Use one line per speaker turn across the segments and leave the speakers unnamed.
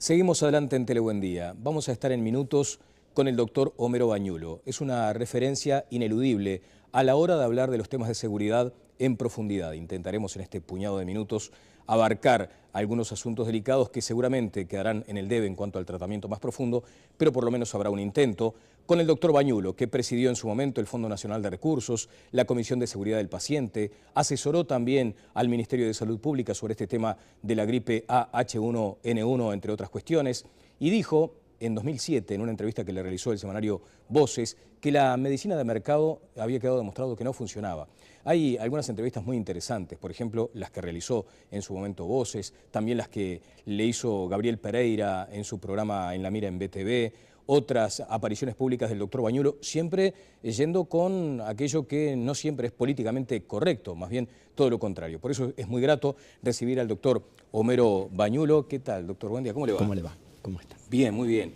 Seguimos adelante en Telebuen Día. Vamos a estar en minutos con el doctor Homero Bañulo. Es una referencia ineludible a la hora de hablar de los temas de seguridad en profundidad. Intentaremos en este puñado de minutos abarcar algunos asuntos delicados que seguramente quedarán en el debe en cuanto al tratamiento más profundo, pero por lo menos habrá un intento con el doctor Bañulo, que presidió en su momento el Fondo Nacional de Recursos, la Comisión de Seguridad del Paciente, asesoró también al Ministerio de Salud Pública sobre este tema de la gripe A H1N1, entre otras cuestiones, y dijo en 2007, en una entrevista que le realizó el semanario Voces, que la medicina de mercado había quedado demostrado que no funcionaba. Hay algunas entrevistas muy interesantes, por ejemplo, las que realizó en su momento Voces, también las que le hizo Gabriel Pereira en su programa En la Mira en BTV, otras apariciones públicas del doctor Bañulo, siempre yendo con aquello que no siempre es políticamente correcto, más bien todo lo contrario. Por eso es muy grato recibir al doctor Homero Bañulo. ¿Qué tal, doctor? Buen día, ¿cómo le va?
¿Cómo le va? ¿Cómo está?
Bien, muy bien.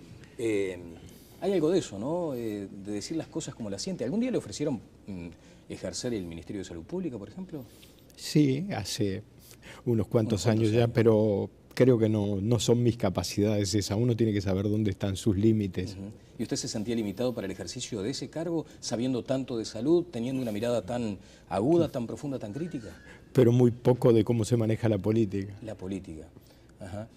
Hay algo de eso, ¿no? De decir las cosas como las siente. ¿Algún día le ofrecieron ejercer el Ministerio de Salud Pública, por ejemplo?
Sí, hace unos cuantos años ya, pero creo que no son mis capacidades esas. Uno tiene que saber dónde están sus límites.
¿Y usted se sentía limitado para el ejercicio de ese cargo, sabiendo tanto de salud, teniendo una mirada tan aguda, tan profunda, tan crítica?
Pero muy poco de cómo se maneja la política.
La política. Ajá.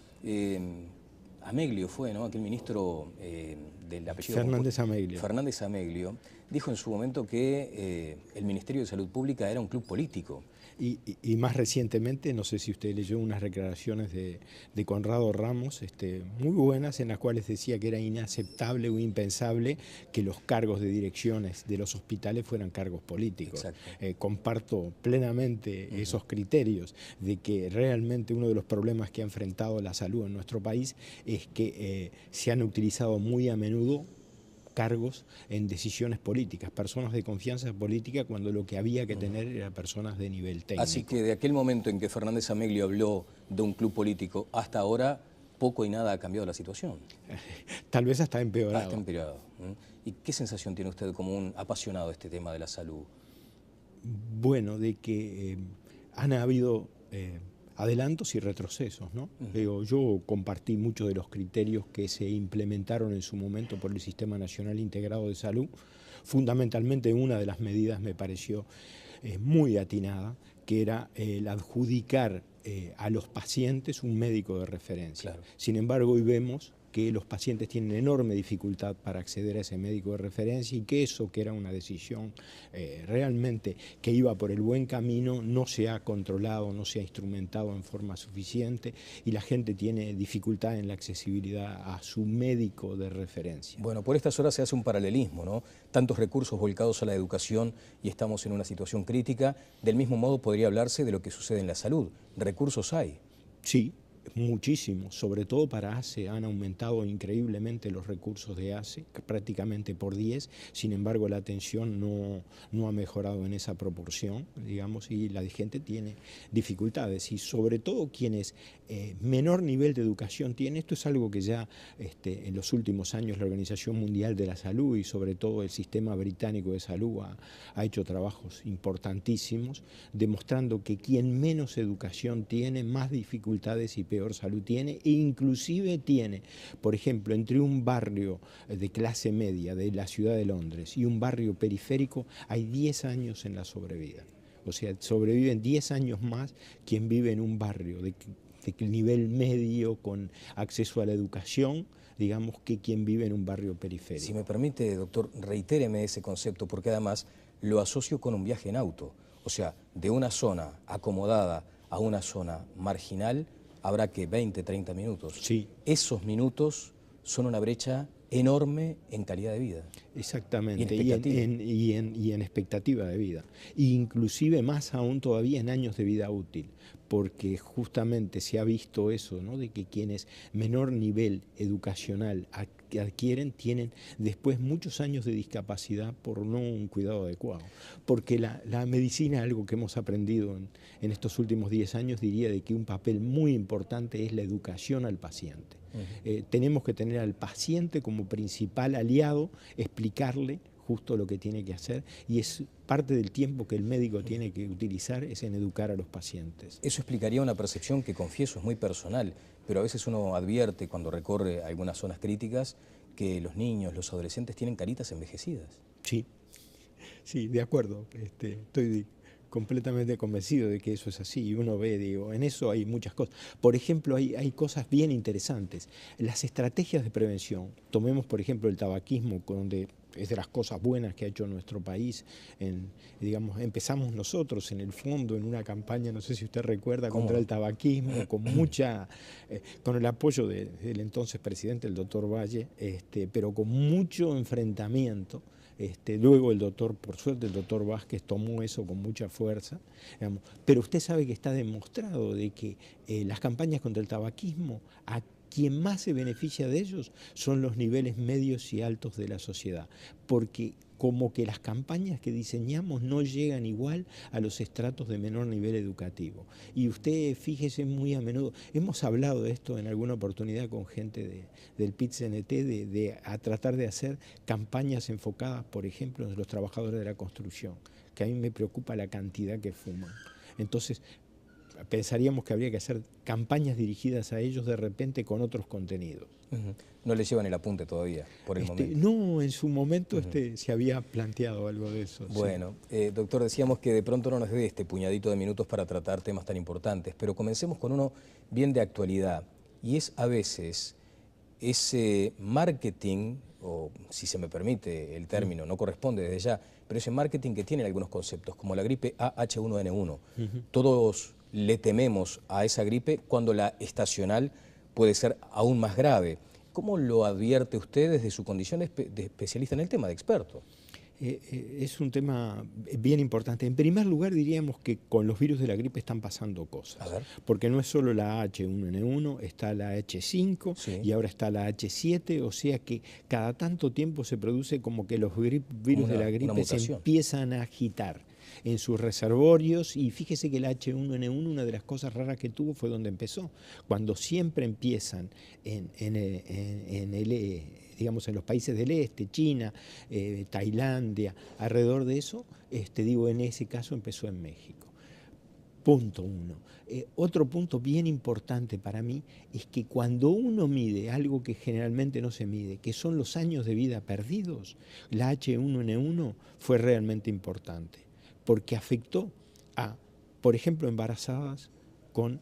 Ameglio fue, ¿no? Aquel ministro del apellido...
Fernández Ameglio.
Fernández Ameglio dijo en su momento que el Ministerio de Salud Pública era un club político.
Y más recientemente, no sé si usted leyó unas declaraciones de Conrado Ramos, muy buenas, en las cuales decía que era inaceptable o impensable que los cargos de direcciones de los hospitales fueran cargos políticos. Comparto plenamente esos criterios de que realmente uno de los problemas que ha enfrentado la salud en nuestro país es que se han utilizado muy a menudo cargos en decisiones políticas, personas de confianza política, cuando lo que había que tener era personas de nivel técnico.
Así que de aquel momento en que Fernández Ameglio habló de un club político hasta ahora, poco y nada ha cambiado la situación.
Tal vez hasta empeorado.
Hasta empeorado. ¿Y qué sensación tiene usted como un apasionado de este tema de la salud?
Bueno, de que han habido adelantos y retrocesos, ¿no? Yo compartí muchos de los criterios que se implementaron en su momento por el Sistema Nacional Integrado de Salud. Fundamentalmente una de las medidas me pareció muy atinada, que era el adjudicar a los pacientes un médico de referencia. Claro. Sin embargo, hoy vemos que los pacientes tienen enorme dificultad para acceder a ese médico de referencia y que eso, que era una decisión realmente que iba por el buen camino, no se ha controlado, no se ha instrumentado en forma suficiente y la gente tiene dificultad en la accesibilidad a su médico de referencia.
Bueno, por estas horas se hace un paralelismo, ¿no? Tantos recursos volcados a la educación y estamos en una situación crítica. Del mismo modo podría hablarse de lo que sucede en la salud. ¿Recursos hay?
Sí. Muchísimo, sobre todo para ACE han aumentado increíblemente los recursos de ACE, prácticamente por 10, sin embargo la atención no ha mejorado en esa proporción, digamos, y la gente tiene dificultades y sobre todo quienes menor nivel de educación tienen. Esto es algo que ya en los últimos años la Organización Mundial de la Salud y sobre todo el Sistema Británico de Salud ha hecho trabajos importantísimos, demostrando que quien menos educación tiene, más dificultades y peor salud tiene, e inclusive tiene, por ejemplo, entre un barrio de clase media de la ciudad de Londres y un barrio periférico hay 10 años en la sobrevida. O sea, sobreviven 10 años más quien vive en un barrio de nivel medio con acceso a la educación, digamos, que quien vive en un barrio periférico.
Si me permite, doctor, reitéreme ese concepto, porque además lo asocio con un viaje en auto. O sea, de una zona acomodada a una zona marginal, habrá que 20, 30 minutos.
Sí.
Esos minutos son una brecha enorme en calidad de vida.
Exactamente,
y
en expectativa de vida. E inclusive más aún todavía en años de vida útil, porque justamente se ha visto eso, ¿no? De que quienes menor nivel educacional adquieren tienen después muchos años de discapacidad por no un cuidado adecuado. Porque la medicina, algo que hemos aprendido en estos últimos 10 años, diría de que un papel muy importante es la educación al paciente. Tenemos que tener al paciente como principal aliado, explicarle justo lo que tiene que hacer, y es parte del tiempo que el médico tiene que utilizar es en educar a los pacientes.
Eso explicaría una percepción que, confieso, es muy personal, pero a veces uno advierte cuando recorre algunas zonas críticas que los niños, los adolescentes tienen caritas envejecidas.
Sí, sí, de acuerdo. Estoy completamente convencido de que eso es así, y uno ve, digo, en eso hay muchas cosas. Por ejemplo, hay cosas bien interesantes. Las estrategias de prevención, tomemos por ejemplo el tabaquismo, donde es de las cosas buenas que ha hecho nuestro país. Digamos, empezamos nosotros en el fondo en una campaña, no sé si usted recuerda, contra el tabaquismo, con con el apoyo del entonces presidente, el doctor Valle, pero con mucho enfrentamiento. Luego por suerte el doctor Vázquez tomó eso con mucha fuerza, digamos. Pero usted sabe que está demostrado de que las campañas contra el tabaquismo, a quien más se beneficia de ellos son los niveles medios y altos de la sociedad, porque como que las campañas que diseñamos no llegan igual a los estratos de menor nivel educativo. Y usted fíjese muy a menudo, hemos hablado de esto en alguna oportunidad con gente del PIT-CNT, a tratar de hacer campañas enfocadas, por ejemplo, en los trabajadores de la construcción, que a mí me preocupa la cantidad que fuman. Entonces, pensaríamos que habría que hacer campañas dirigidas a ellos de repente con otros contenidos.
No le llevan el apunte todavía, por el momento.
No, en su momento se había planteado algo de eso.
Bueno, sí. Doctor, decíamos que de pronto no nos dé este puñadito de minutos para tratar temas tan importantes, pero comencemos con uno bien de actualidad, y es a veces ese marketing, o si se me permite el término, no corresponde desde ya, pero ese marketing que tiene algunos conceptos, como la gripe A-H1N1. Todos le tememos a esa gripe cuando la estacional puede ser aún más grave. ¿Cómo lo advierte usted desde su condición de especialista en el tema, de experto?
Es un tema bien importante. En primer lugar, diríamos que con los virus de la gripe están pasando cosas. Porque no es solo la H1N1, está la H5 sí. Y ahora está la H7, o sea que cada tanto tiempo se produce como que los virus de la gripe se empiezan a agitar en sus reservorios, y fíjese que el H1N1, una de las cosas raras que tuvo fue donde empezó, cuando siempre empiezan digamos, en los países del este, China, Tailandia, alrededor de eso, en ese caso empezó en México. Punto uno. Otro punto bien importante para mí es que cuando uno mide algo que generalmente no se mide, que son los años de vida perdidos, la H1N1 fue realmente importante, porque afectó a, por ejemplo, embarazadas con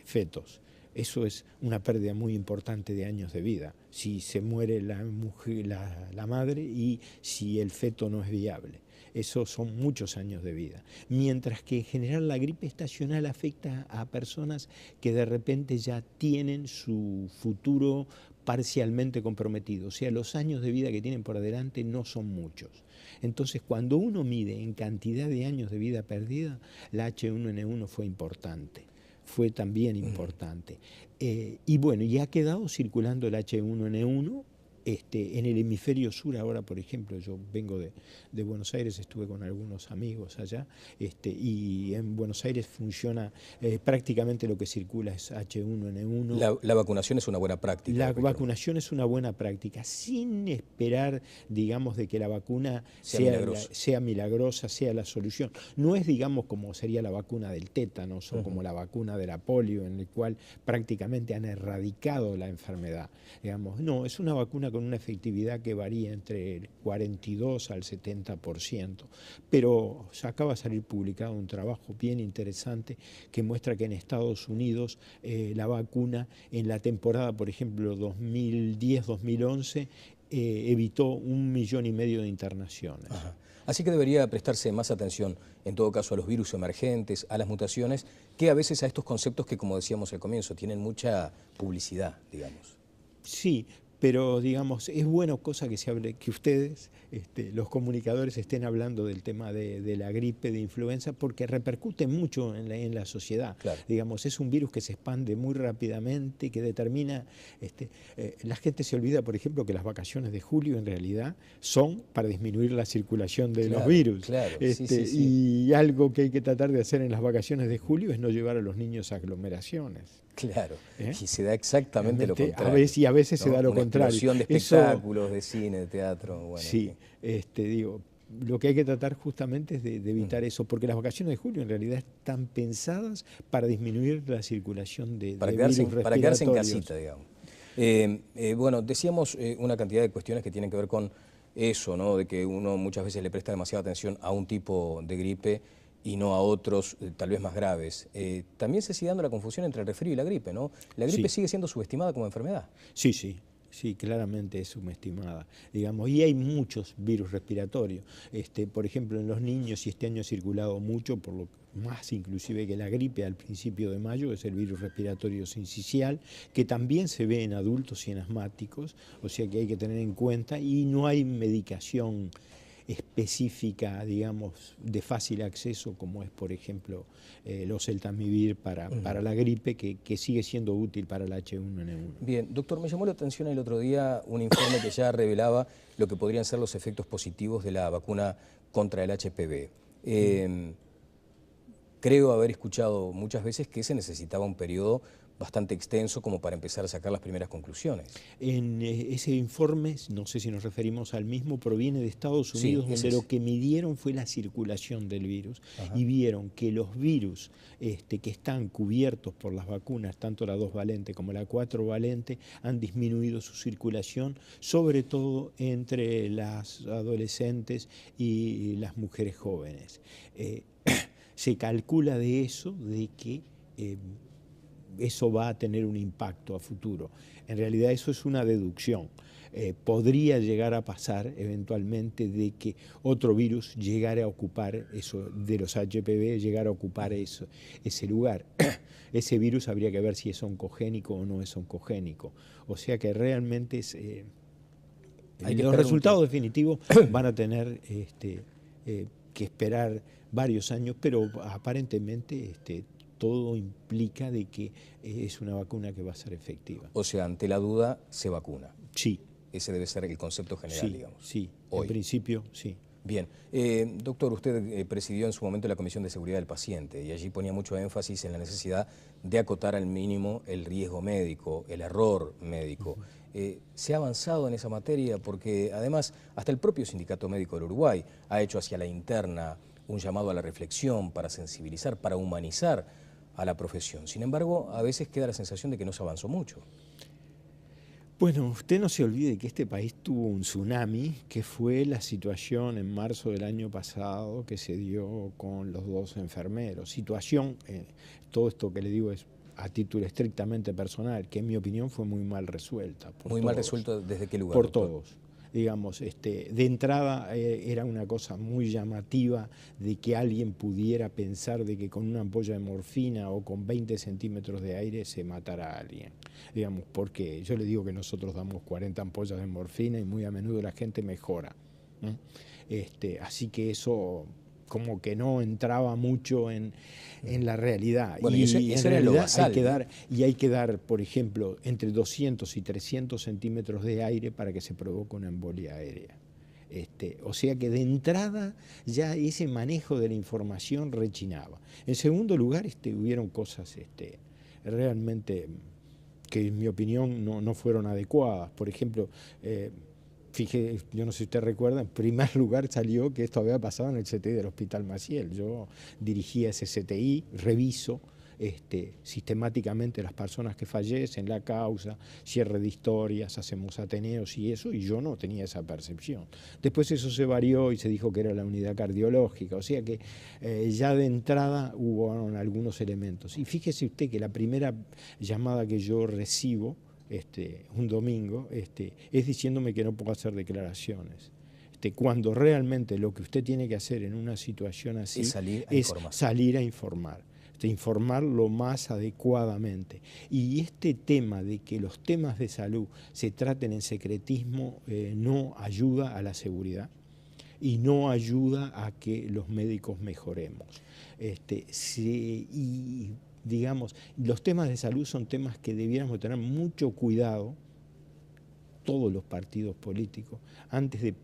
fetos. Eso es una pérdida muy importante de años de vida, si se muere la madre y si el feto no es viable. Eso son muchos años de vida. Mientras que en general la gripe estacional afecta a personas que de repente ya tienen su futuro parcialmente comprometido. O sea, los años de vida que tienen por adelante no son muchos. Entonces, cuando uno mide en cantidad de años de vida perdida, la H1N1 fue importante. Fue también importante. Y bueno, ya ha quedado circulando el H1N1 en el hemisferio sur. Ahora, por ejemplo, yo vengo de Buenos Aires, estuve con algunos amigos allá, y en Buenos Aires funciona prácticamente lo que circula es H1N1.
La vacunación es una buena práctica.
La vacunación es una buena práctica, sin esperar, digamos, de que la vacuna sea milagrosa, sea la solución. No es, digamos, como sería la vacuna del tétanos o como la vacuna de la polio, en el cual prácticamente han erradicado la enfermedad. Digamos, no, es una vacuna con una efectividad que varía entre el 42 al 70%, pero acaba de salir publicado un trabajo bien interesante que muestra que en Estados Unidos la vacuna en la temporada, por ejemplo, 2010-2011, evitó 1,5 millones de internaciones.
Ajá. Así que debería prestarse más atención, en todo caso, a los virus emergentes, a las mutaciones, que a veces a estos conceptos que, como decíamos al comienzo, tienen mucha publicidad, digamos.
Sí, pero digamos, es buena cosa que se hable, que ustedes, los comunicadores, estén hablando del tema de la gripe, de influenza, porque repercute mucho en la sociedad.
Claro.
Digamos, es un virus que se expande muy rápidamente, que determina, la gente se olvida, por ejemplo, que las vacaciones de julio en realidad son para disminuir la circulación de los virus.
Claro.
Y algo que hay que tratar de hacer en las vacaciones de julio es no llevar a los niños a aglomeraciones.
Claro, y se da exactamente lo contrario.
A veces
¿no?
se da lo
Una
contrario.
explosión de espectáculos, de cine, de teatro. Bueno,
sí, digo, lo que hay que tratar justamente es de evitar eso, porque las vacaciones de julio en realidad están pensadas para disminuir la circulación de virus respiratorios.
Para quedarse en casita, digamos. Bueno, decíamos una cantidad de cuestiones que tienen que ver con eso, ¿no? De que uno muchas veces le presta demasiada atención a un tipo de gripe y no a otros, tal vez más graves. También se sigue dando la confusión entre el resfrío y la gripe, ¿no? ¿La gripe sigue siendo subestimada como enfermedad?
Sí, sí. Sí, claramente es subestimada, digamos, y hay muchos virus respiratorios. Por ejemplo, en los niños, y este año ha circulado mucho, por lo más inclusive que la gripe al principio de mayo, es el virus respiratorio sincicial, que también se ve en adultos y en asmáticos, o sea que hay que tener en cuenta, y no hay medicación específica, digamos, de fácil acceso, como es, por ejemplo, los Eltamivir para la gripe, que sigue siendo útil para el H1N1.
Bien, doctor, me llamó la atención el otro día un informe que ya revelaba lo que podrían ser los efectos positivos de la vacuna contra el HPV. Creo haber escuchado muchas veces que se necesitaba un periodo bastante extenso como para empezar a sacar las primeras conclusiones.
En ese informe, no sé si nos referimos al mismo, proviene de Estados Unidos, donde lo que midieron fue la circulación del virus. Ajá. Y vieron que los virus que están cubiertos por las vacunas, tanto la 2-valente como la 4-valente, han disminuido su circulación, sobre todo entre las adolescentes y las mujeres jóvenes. Se calcula de eso, de que eso va a tener un impacto a futuro. En realidad eso es una deducción. Podría llegar a pasar eventualmente de que otro virus llegara a ocupar eso, de los HPV, llegara a ocupar ese lugar. Ese virus habría que ver si es oncogénico o no es oncogénico. O sea que realmente los resultados definitivos van a tener que esperar varios años, pero aparentemente todo implica de que es una vacuna que va a ser efectiva.
O sea, ante la duda, se vacuna.
Sí.
Ese debe ser el concepto general, digamos.
Sí,
hoy.
En principio, sí.
Bien. Doctor, usted presidió en su momento la Comisión de Seguridad del Paciente y allí ponía mucho énfasis en la necesidad de acotar al mínimo el riesgo médico, el error médico. ¿Se ha avanzado en esa materia? Porque además, hasta el propio Sindicato Médico del Uruguay ha hecho hacia la interna un llamado a la reflexión para sensibilizar, para humanizar a la profesión. Sin embargo, a veces queda la sensación de que no se avanzó mucho.
Bueno, usted no se olvide que este país tuvo un tsunami, que fue la situación en marzo del año pasado que se dio con los 2 enfermeros. Situación, todo esto que le digo es a título estrictamente personal, que en mi opinión fue muy mal resuelta.
¿Muy mal resuelta desde qué lugar?
Por todos. Digamos, de entrada era una cosa muy llamativa de que alguien pudiera pensar de que con una ampolla de morfina o con 20 centímetros de aire se matara a alguien. Digamos, porque yo le digo que nosotros damos 40 ampollas de morfina y muy a menudo la gente mejora, ¿no? Así que eso como que no entraba mucho en la realidad.
Bueno, y en realidad
hay que dar, por ejemplo, entre 200 y 300 centímetros de aire para que se provoque una embolia aérea. O sea que de entrada ya ese manejo de la información rechinaba. En segundo lugar, hubieron cosas realmente que en mi opinión no fueron adecuadas. Por ejemplo, fíjese, yo no sé si usted recuerda, en primer lugar salió que esto había pasado en el CTI del Hospital Maciel. Yo dirigía ese CTI, reviso sistemáticamente las personas que fallecen, la causa, cierre de historias, hacemos ateneos y eso, y yo no tenía esa percepción. Después eso se varió y se dijo que era la unidad cardiológica, o sea que ya de entrada hubo algunos elementos. Y fíjese usted que la primera llamada que yo recibo un domingo, es diciéndome que no puedo hacer declaraciones. Cuando realmente lo que usted tiene que hacer en una situación así es salir a informar. Informar lo más adecuadamente. Y este tema de que los temas de salud se traten en secretismo no ayuda a la seguridad y no ayuda a que los médicos mejoremos. Digamos, los temas de salud son temas que debiéramos tener mucho cuidado, todos los partidos políticos, antes de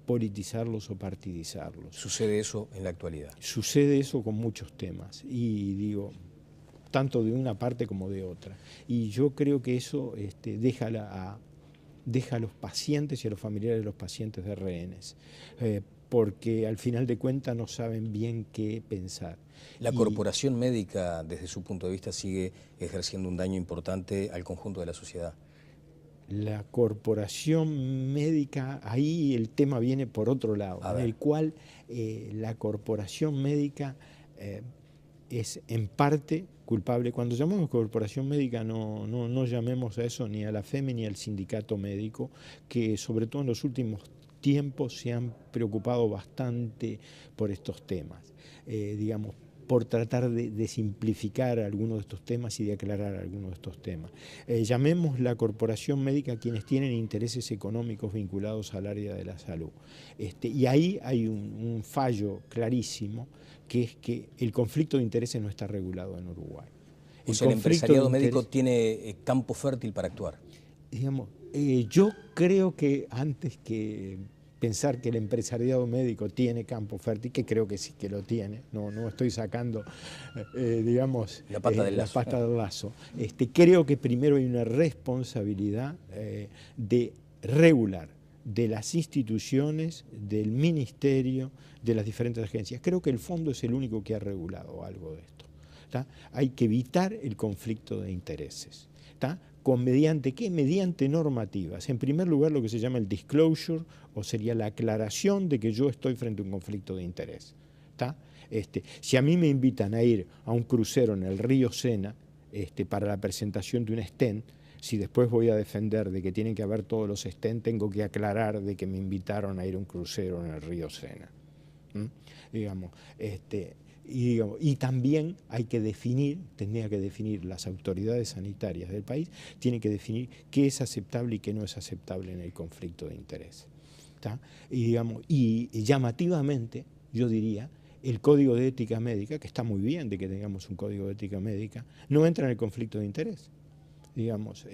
politizarlos o partidizarlos.
¿Sucede eso en la actualidad?
Sucede eso con muchos temas y digo, tanto de una parte como de otra. Y yo creo que eso deja a los pacientes y a los familiares de los pacientes de rehenes, porque al final de cuentas no saben bien qué pensar.
La corporación médica, desde su punto de vista, sigue ejerciendo un daño importante al conjunto de la sociedad.
La corporación médica, ahí el tema viene por otro lado, en el cual la corporación médica es en parte culpable. Cuando llamamos corporación médica no llamemos a eso ni a la FEME ni al sindicato médico, que sobre todo en los últimos tiempos se han preocupado bastante por estos temas, digamos, por tratar de simplificar algunos de estos temas y de aclarar algunos de estos temas. Llamemos la corporación médica a quienes tienen intereses económicos vinculados al área de la salud. Y ahí hay un fallo clarísimo, que es que el conflicto de intereses no está regulado en Uruguay.
O sea, el empresariado médico tiene campo fértil para actuar.
Digamos, yo creo que antes que pensar que el empresariado médico tiene campo fértil, que creo que sí que lo tiene, no estoy sacando, digamos,
la pata del
lazo. Creo que primero hay una responsabilidad de regular de las instituciones, del ministerio, de las diferentes agencias. Creo que el fondo es el único que ha regulado algo de esto. ¿Tá? Hay que evitar el conflicto de intereses. ¿Tá? ¿Mediante qué? Mediante normativas. En primer lugar, lo que se llama el disclosure, o sería la aclaración de que yo estoy frente a un conflicto de interés. ¿Tá? Si a mí me invitan a ir a un crucero en el río Sena para la presentación de un stent, si después voy a defender de que tienen que haber todos los stents, tengo que aclarar de que me invitaron a ir a un crucero en el río Sena. Digamos, y también hay que definir, tendría que definir las autoridades sanitarias del país, tienen que definir qué es aceptable y qué no es aceptable en el conflicto de interés. ¿Tá? Y llamativamente, yo diría, el Código de Ética Médica, que está muy bien de que tengamos un Código de Ética Médica, no entra en el conflicto de interés. Digamos,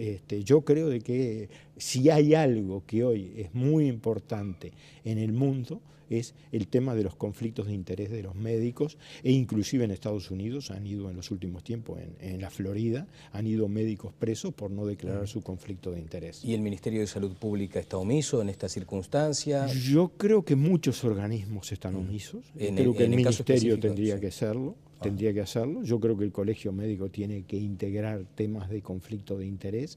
yo creo de que si hay algo que hoy es muy importante en el mundo es el tema de los conflictos de interés de los médicos, e inclusive en Estados Unidos han ido en los últimos tiempos, en la Florida, han ido médicos presos por no declarar su conflicto de interés.
¿Y el Ministerio de Salud Pública está omiso en esta circunstancia?
Yo creo que muchos organismos están omisos, creo que el Ministerio tendría que serlo. Tendría que hacerlo. Yo creo que el colegio médico tiene que integrar temas de conflicto de interés.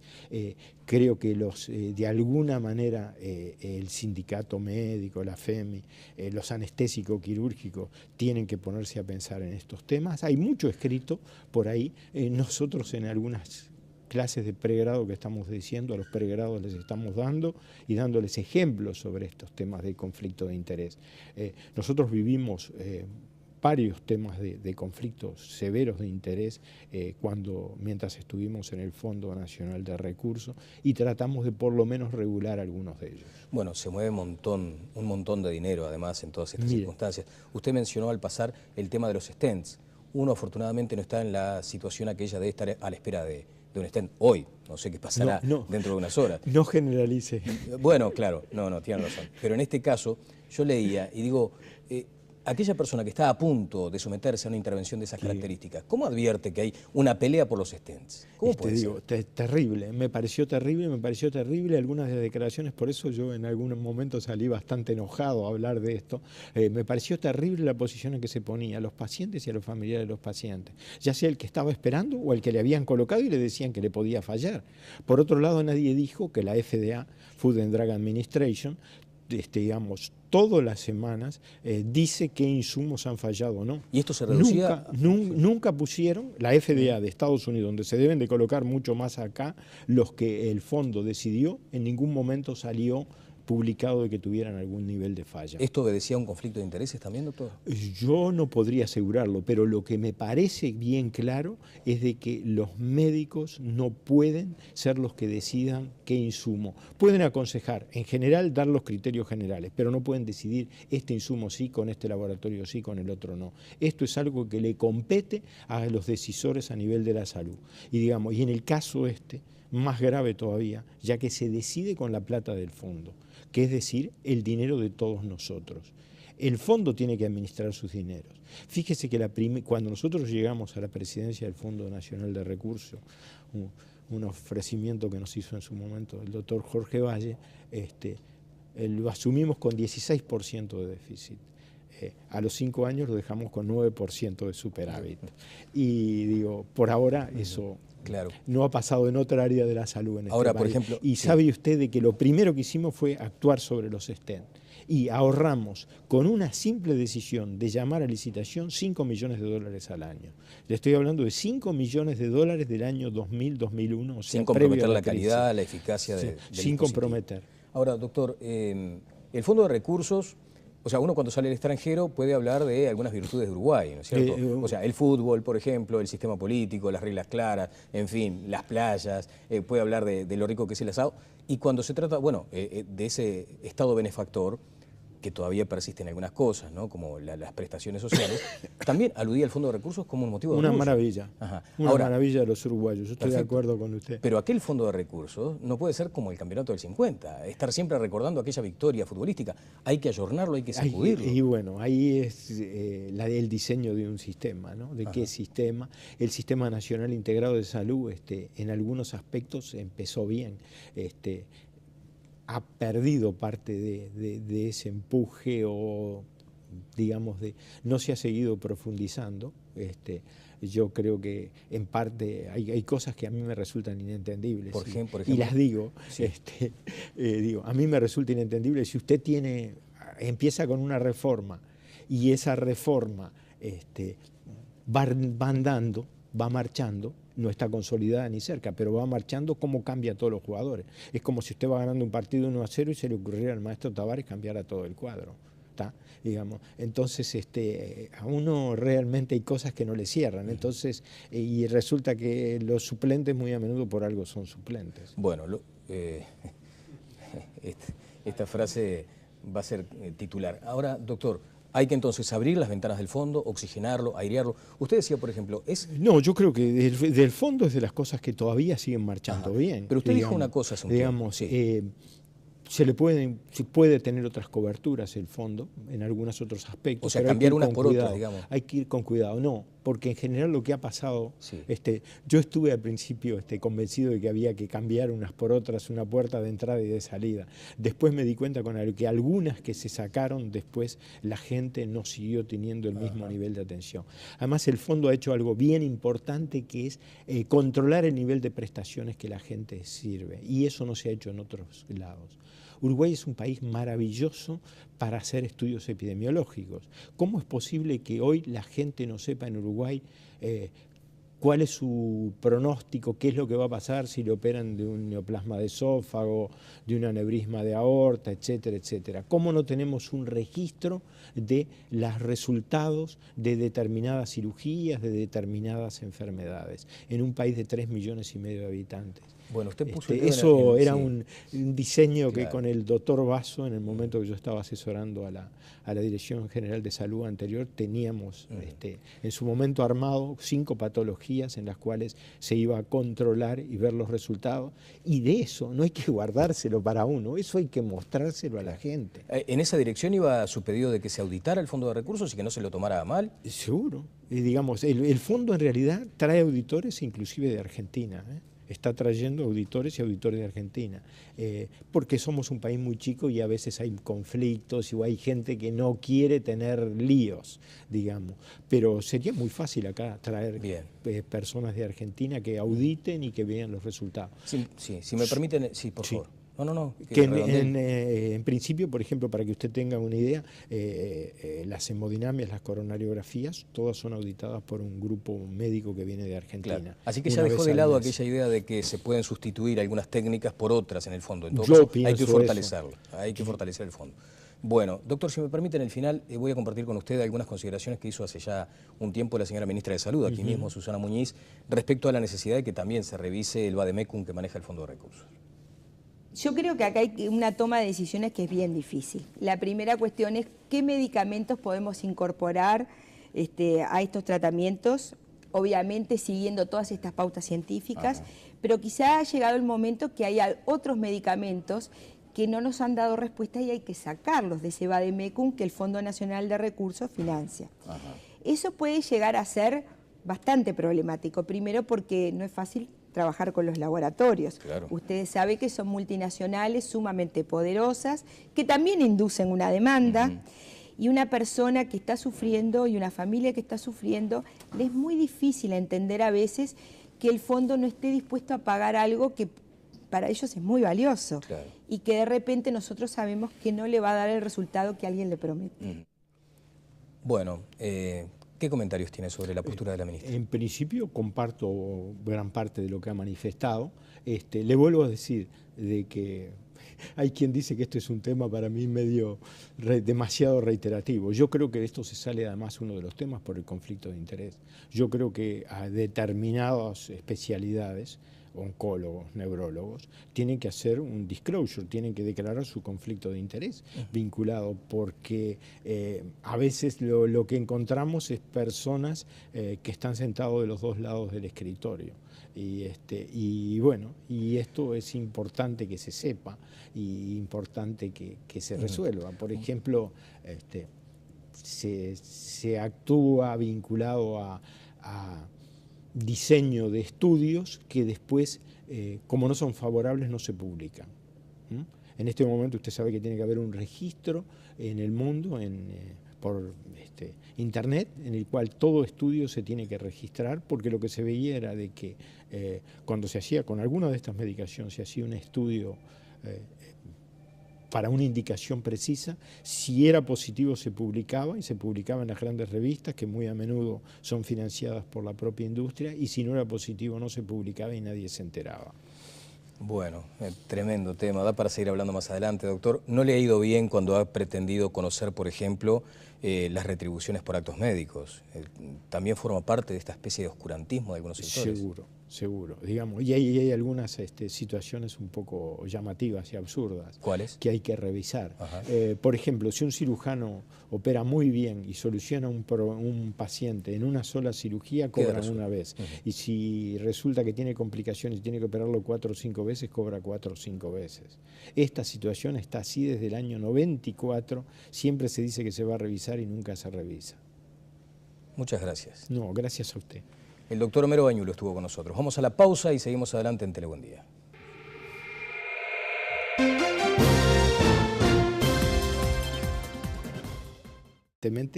Creo que de alguna manera el sindicato médico, la FEMI, los anestésicos quirúrgicos tienen que ponerse a pensar en estos temas. Hay mucho escrito por ahí. Nosotros en algunas clases de pregrado que estamos diciendo, a los pregrados les estamos dando y dándoles ejemplos sobre estos temas de conflicto de interés. Nosotros vivimos varios temas de conflictos severos de interés mientras estuvimos en el Fondo Nacional de Recursos, y tratamos de por lo menos regular algunos de ellos.
Bueno, se mueve un montón de dinero además en todas estas circunstancias. Usted mencionó al pasar el tema de los stents. Uno afortunadamente no está en la situación aquella de estar a la espera de un stent hoy. No sé qué pasará dentro de unas horas.
No generalice.
Bueno, claro, tiene razón. Pero en este caso yo leía y digo, aquella persona que está a punto de someterse a una intervención de esas características, ¿cómo advierte que hay una pelea por los stents? ¿Cómo puede ser?
Terrible, me pareció terrible algunas de las declaraciones, por eso yo en algún momento salí bastante enojado a hablar de esto. Me pareció terrible la posición en que se ponía a los pacientes y a los familiares de los pacientes, ya sea el que estaba esperando o el que le habían colocado y le decían que le podía fallar. Por otro lado, nadie dijo que la FDA, Food and Drug Administration, digamos, todas las semanas dice qué insumos han fallado o no.
¿Y esto se reducía?
Nunca pusieron, la FDA de Estados Unidos, donde se deben de colocar mucho más acá, los que el fondo decidió, en ningún momento salió publicado de que tuvieran algún nivel de falla.
¿Esto obedecía a un conflicto de intereses también, doctor?
Yo no podría asegurarlo, pero lo que me parece bien claro es de que los médicos no pueden ser los que decidan qué insumo. Pueden aconsejar, en general, dar los criterios generales, pero no pueden decidir este insumo sí, con este laboratorio sí, con el otro no. Esto es algo que le compete a los decisores a nivel de la salud. Y en el caso más grave todavía, ya que se decide con la plata del fondo, que es decir, el dinero de todos nosotros. el fondo tiene que administrar sus dineros. Fíjese que cuando nosotros llegamos a la presidencia del Fondo Nacional de Recursos, un ofrecimiento que nos hizo en su momento el doctor Jorge Valle, lo asumimos con 16% de déficit. A los 5 años lo dejamos con 9% de superávit. Y digo, por ahora eso no ha pasado en otra área de la salud en este país.
Por ejemplo,
y sabe usted de que lo primero que hicimos fue actuar sobre los stents. Y ahorramos con una simple decisión de llamar a licitación 5 millones de dólares al año. Le estoy hablando de 5 millones de dólares del año 2000-2001. O sea,
sin comprometer la calidad, la eficacia del
sin comprometer.
Ahora, doctor, el Fondo de Recursos, o sea, uno cuando sale al extranjero puede hablar de algunas virtudes de Uruguay, ¿no es cierto? O sea, el fútbol, por ejemplo, el sistema político, las reglas claras, en fin, las playas, puede hablar de lo rico que es el asado. Y cuando se trata, bueno, de ese Estado benefactor, que todavía persisten algunas cosas, ¿no? Como las prestaciones sociales, también aludía al Fondo de Recursos como un motivo de orgullo.
Una maravilla. Ajá. Una maravilla de los uruguayos, yo estoy de acuerdo con usted.
Pero aquel Fondo de Recursos no puede ser como el campeonato del 50, estar siempre recordando aquella victoria futbolística. Hay que ayornarlo, hay que sacudirlo.
Y bueno, ahí es el diseño de un sistema, ¿no? ¿De qué sistema? El Sistema Nacional Integrado de Salud, en algunos aspectos empezó bien. Ha perdido parte de ese empuje o, digamos, no se ha seguido profundizando. Yo creo que en parte hay cosas que a mí me resultan inentendibles.
Por ejemplo,
y las digo, sí. A mí me resulta inentendible si usted empieza con una reforma y esa reforma va marchando, no está consolidada ni cerca, pero va marchando, cómo cambia a todos los jugadores. Es como si usted va ganando un partido 1-0 y se le ocurriera al maestro Tavares cambiar a todo el cuadro. Digamos. Entonces, a uno realmente hay cosas que no le cierran. Entonces, y resulta que los suplentes muy a menudo por algo son suplentes.
Bueno, esta frase va a ser titular. Ahora, doctor, hay que entonces abrir las ventanas del fondo, oxigenarlo, airearlo. Usted decía, por ejemplo,
No, yo creo que del fondo es de las cosas que todavía siguen marchando bien.
Pero usted dijo una cosa hace un tiempo.
Se puede tener otras coberturas el fondo, en algunos otros aspectos.
O sea, cambiar unas por otras, digamos.
Hay que ir con cuidado. No, porque en general lo que ha pasado, yo estuve al principio convencido de que había que cambiar unas por otras, una puerta de entrada y de salida. Después me di cuenta que algunas que se sacaron después, la gente no siguió teniendo el mismo nivel de atención. Además, el fondo ha hecho algo bien importante, que es controlar el nivel de prestaciones que la gente sirve. Y eso no se ha hecho en otros lados. Uruguay es un país maravilloso para hacer estudios epidemiológicos. ¿Cómo es posible que hoy la gente no sepa en Uruguay cuál es su pronóstico, qué es lo que va a pasar si le operan de un neoplasma de esófago, de un aneurisma de aorta, etcétera, etcétera? ¿Cómo no tenemos un registro de los resultados de determinadas cirugías, de determinadas enfermedades, en un país de 3,5 millones de habitantes?
Bueno, usted puso
eso era un diseño que con el doctor Basso, en el momento que yo estaba asesorando a la Dirección General de Salud anterior, teníamos en su momento armado 5 patologías en las cuales se iba a controlar y ver los resultados. Y de eso no hay que guardárselo para uno, eso hay que mostrárselo a la gente.
¿En esa dirección iba su pedido de que se auditara el Fondo de Recursos y que no se lo tomara a mal?
Seguro. Digamos, el fondo en realidad trae auditores inclusive de Argentina, Está trayendo auditores y auditores de Argentina, porque somos un país muy chico y a veces hay conflictos y hay gente que no quiere tener líos, digamos. Pero sería muy fácil acá traer personas de Argentina que auditen y que vean los resultados.
Sí, si me permiten, por favor. No.
Que en principio, por ejemplo, para que usted tenga una idea, las hemodinamias, las coronariografías, todas son auditadas por un grupo médico que viene de Argentina.
Claro. Así que ya dejó de lado aquella idea de que se pueden sustituir algunas técnicas por otras en el fondo. En todo caso, hay que fortalecerlo, hay que fortalecer el fondo. Bueno, doctor, si me permite, en el final voy a compartir con usted algunas consideraciones que hizo hace ya un tiempo la señora ministra de Salud, aquí mismo Susana Muñiz, respecto a la necesidad de que también se revise el vademecum que maneja el Fondo de Recursos.
Yo creo que acá hay una toma de decisiones que es bien difícil. La primera cuestión es qué medicamentos podemos incorporar a estos tratamientos, obviamente siguiendo todas estas pautas científicas, pero quizá ha llegado el momento que haya otros medicamentos que no nos han dado respuesta y hay que sacarlos de ese vademecum que el Fondo Nacional de Recursos financia.
Ajá.
Eso puede llegar a ser bastante problemático, primero porque no es fácil trabajar con los laboratorios.
Claro.
Ustedes saben que son multinacionales sumamente poderosas, que también inducen una demanda, y una persona que está sufriendo y una familia que está sufriendo, le es muy difícil entender a veces que el fondo no esté dispuesto a pagar algo que para ellos es muy valioso,
Claro.
y que de repente nosotros sabemos que no le va a dar el resultado que alguien le promete.
Bueno, ¿qué comentarios tiene sobre la postura de la ministra?
En principio comparto gran parte de lo que ha manifestado. Le vuelvo a decir de que hay quien dice que esto es un tema para mí demasiado reiterativo. Yo creo que de esto se sale además uno de los temas por el conflicto de interés. Yo creo que a determinadas especialidades, oncólogos, neurólogos, tienen que hacer un disclosure, tienen que declarar su conflicto de interés vinculado, porque a veces lo que encontramos es personas que están sentados de los dos lados del escritorio. Y bueno, y esto es importante que se sepa y importante que se resuelva. Por ejemplo, se actúa vinculado a diseño de estudios que después, como no son favorables, no se publican. En este momento usted sabe que tiene que haber un registro en el mundo por internet, en el cual todo estudio se tiene que registrar, porque lo que se veía era de que cuando se hacía con alguna de estas medicaciones, se hacía un estudio para una indicación precisa, si era positivo se publicaba, y se publicaba en las grandes revistas, que muy a menudo son financiadas por la propia industria, y si no era positivo no se publicaba y nadie se enteraba.
Bueno, tremendo tema, da para seguir hablando más adelante, doctor. ¿No le ha ido bien cuando ha pretendido conocer, por ejemplo, las retribuciones por actos médicos? ¿También forma parte de esta especie de oscurantismo de algunos sectores?
Seguro. Digamos, y hay algunas situaciones un poco llamativas y absurdas.
¿Cuáles?
Que hay que revisar. Por ejemplo, si un cirujano opera muy bien y soluciona un paciente en una sola cirugía, cobra una vez. Y si resulta que tiene complicaciones y tiene que operarlo 4 o 5 veces, cobra 4 o 5 veces. Esta situación está así desde el año 94. Siempre se dice que se va a revisar y nunca se revisa.
Muchas gracias.
No, gracias a usted.
El doctor Homero Bañulo estuvo con nosotros. Vamos a la pausa y seguimos adelante en Telebuen Día.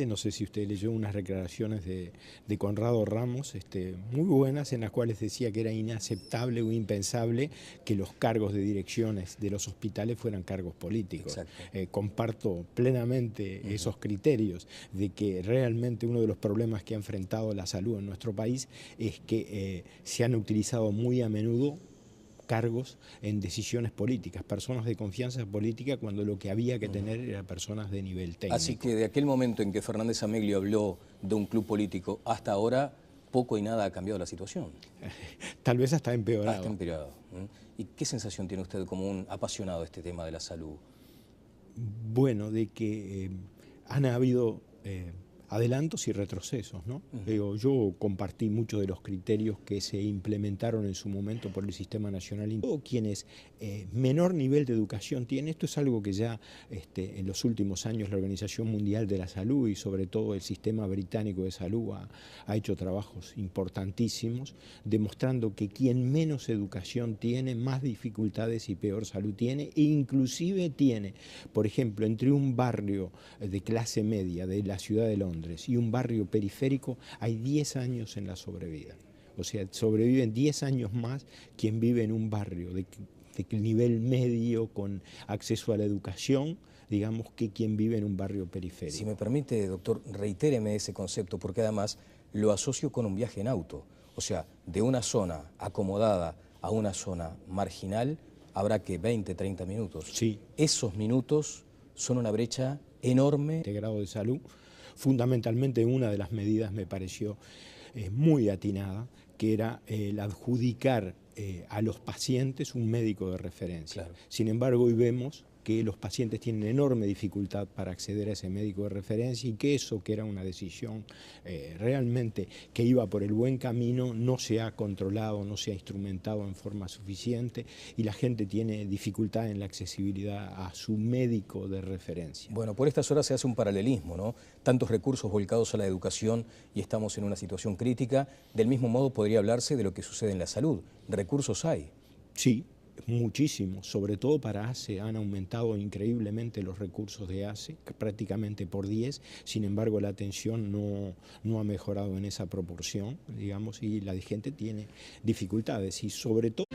No sé si usted leyó unas declaraciones de Conrado Ramos, muy buenas, en las cuales decía que era inaceptable o impensable que los cargos de direcciones de los hospitales fueran cargos políticos. Comparto plenamente esos criterios de que realmente uno de los problemas que ha enfrentado la salud en nuestro país es que se han utilizado muy a menudo cargos en decisiones políticas, personas de confianza política, cuando lo que había que tener era personas de nivel técnico.
Así que de aquel momento en que Fernández Ameglio habló de un club político hasta ahora, poco y nada ha cambiado la situación.
Tal vez hasta empeorado.
Hasta empeorado. ¿Y qué sensación tiene usted como un apasionado de este tema de la salud?
Bueno, de que han habido adelantos y retrocesos, ¿no? Yo compartí muchos de los criterios que se implementaron en su momento por el Sistema Nacional. Quienes menor nivel de educación tienen, esto es algo que ya en los últimos años la Organización Mundial de la Salud y sobre todo el Sistema Británico de Salud ha hecho trabajos importantísimos, demostrando que quien menos educación tiene, más dificultades y peor salud tiene, e inclusive tiene, por ejemplo, entre un barrio de clase media de la ciudad de Londres y un barrio periférico, hay 10 años en la sobrevida. O sea, sobreviven 10 años más quien vive en un barrio de nivel medio con acceso a la educación, digamos, que quien vive en un barrio periférico.
Si me permite, doctor, reitéreme ese concepto, porque además lo asocio con un viaje en auto. O sea, de una zona acomodada a una zona marginal habrá que 20, 30 minutos.
Sí.
Esos minutos son una brecha enorme.
De grado de salud. Fundamentalmente una de las medidas me pareció muy atinada, que era el adjudicar a los pacientes un médico de referencia.
Claro.
Sin embargo, hoy vemos que los pacientes tienen enorme dificultad para acceder a ese médico de referencia y que eso, que era una decisión realmente que iba por el buen camino, no se ha controlado, no se ha instrumentado en forma suficiente y la gente tiene dificultad en la accesibilidad a su médico de referencia.
Bueno, por estas horas se hace un paralelismo, ¿no? Tantos recursos volcados a la educación y estamos en una situación crítica. Del mismo modo podría hablarse de lo que sucede en la salud. Recursos hay.
Sí, muchísimos, sobre todo para ACE han aumentado increíblemente los recursos de ACE, prácticamente por 10, sin embargo la atención no ha mejorado en esa proporción, digamos, y la gente tiene dificultades y sobre todo...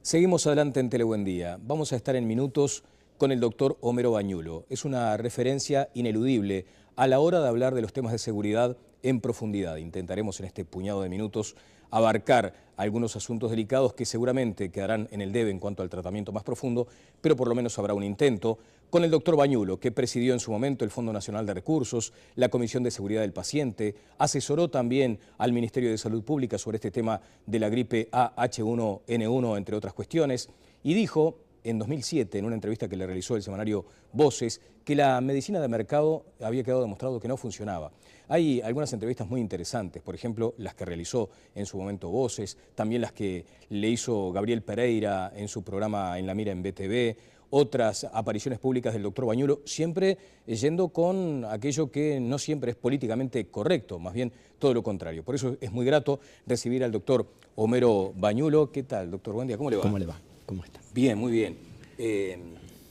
Seguimos adelante en Telebuen Día. Vamos a estar en minutos con el doctor Homero Bañulo. Es una referencia ineludible a la hora de hablar de los temas de seguridad en profundidad. Intentaremos en este puñado de minutos abarcar algunos asuntos delicados que seguramente quedarán en el debe en cuanto al tratamiento más profundo, pero por lo menos habrá un intento con el doctor Bañulo, que presidió en su momento el Fondo Nacional de Recursos, la Comisión de Seguridad del Paciente, asesoró también al Ministerio de Salud Pública sobre este tema de la gripe A-H1N1, entre otras cuestiones, y dijo en 2007, en una entrevista que le realizó el semanario Voces, que la medicina de mercado había quedado demostrado que no funcionaba. Hay algunas entrevistas muy interesantes, por ejemplo, las que realizó en su momento Voces, también las que le hizo Gabriel Pereira en su programa En la Mira en BTV, otras apariciones públicas del doctor Bañulo, siempre yendo con aquello que no siempre es políticamente correcto, más bien todo lo contrario. Por eso es muy grato recibir al doctor Homero Bañulo. ¿Qué tal, doctor? Buen día, ¿cómo le va?
¿Cómo le va? ¿Cómo está?
Bien, muy bien.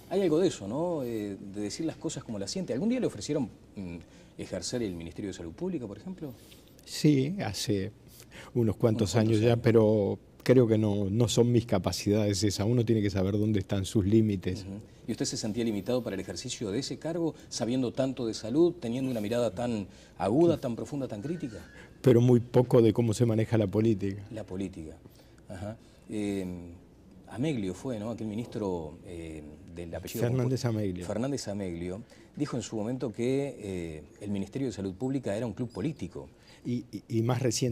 Hay algo de eso, ¿no? De decir las cosas como las siente. ¿Algún día le ofrecieron ejercer el Ministerio de Salud Pública, por ejemplo?
Sí, hace unos cuantos años ya, pero creo que no son mis capacidades esas. Uno tiene que saber dónde están sus límites.
¿Y usted se sentía limitado para el ejercicio de ese cargo, sabiendo tanto de salud, teniendo una mirada tan aguda, tan profunda, tan crítica?
Pero muy poco de cómo se maneja la política.
La política. Ajá. Ameglio fue, ¿no? Aquel ministro del apellido...
Fernández Ameglio.
Fernández Ameglio dijo en su momento que el Ministerio de Salud Pública era un club político.
Y más reciente.